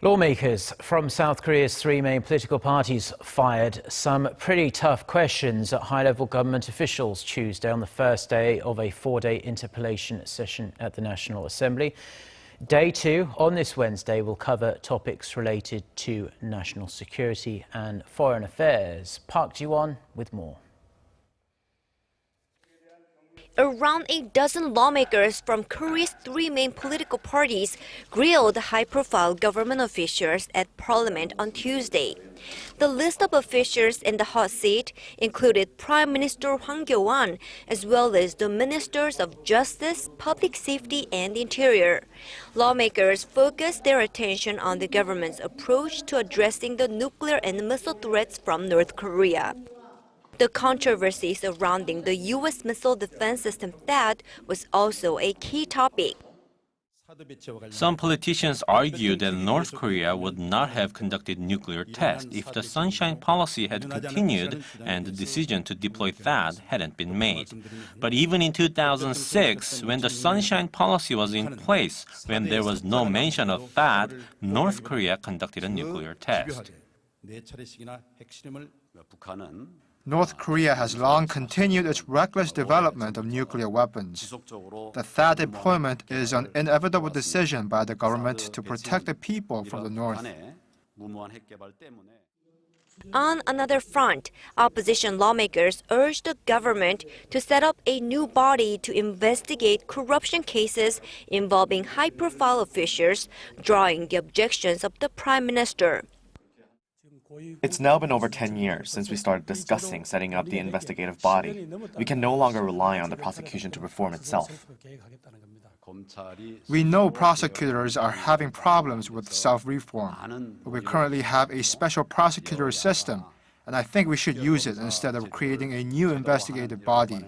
Lawmakers from South Korea's three main political parties fired some pretty tough questions at high-level government officials Tuesday on the first day of a four-day interpellation session at the National Assembly. Day two on this Wednesday will cover topics related to national security and foreign affairs. Park Ji-won with more. Around a dozen lawmakers from Korea's three main political parties grilled high-profile government officials at Parliament on Tuesday. The list of officials in the hot seat included Prime Minister Hwang Kyo-ahn, as well as the Ministers of Justice, Public Safety and Interior. Lawmakers focused their attention on the government's approach to addressing the nuclear and missile threats from North Korea. The controversy surrounding the U.S. missile defense system THAAD was also a key topic. Some politicians argue that North Korea would not have conducted nuclear tests if the Sunshine Policy had continued and the decision to deploy THAAD hadn't been made. But even in 2006, when the Sunshine Policy was in place, when there was no mention of THAAD, North Korea conducted a nuclear test. North Korea has long continued its reckless development of nuclear weapons. The THAAD deployment is an inevitable decision by the government to protect the people from the North. On another front, opposition lawmakers urged the government to set up a new body to investigate corruption cases involving high-profile officials, drawing the objections of the Prime Minister. It's now been over 10 years since we started discussing setting up the investigative body. We can no longer rely on the prosecution to perform itself. We know prosecutors are having problems with self-reform, but we currently have a special prosecutor system, and I think we should use it instead of creating a new investigative body.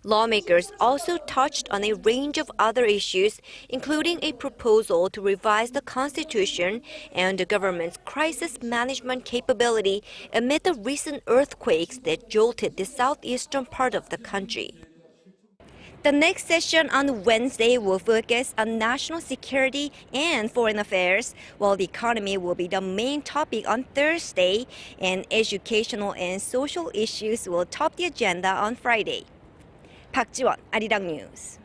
Lawmakers also touched on a range of other issues, including a proposal to revise the Constitution and the government's crisis management capability amid the recent earthquakes that jolted the southeastern part of the country. The next session on Wednesday will focus on national security and foreign affairs, while the economy will be the main topic on Thursday, and educational and social issues will top the agenda on Friday. Park Ji-won, Arirang News.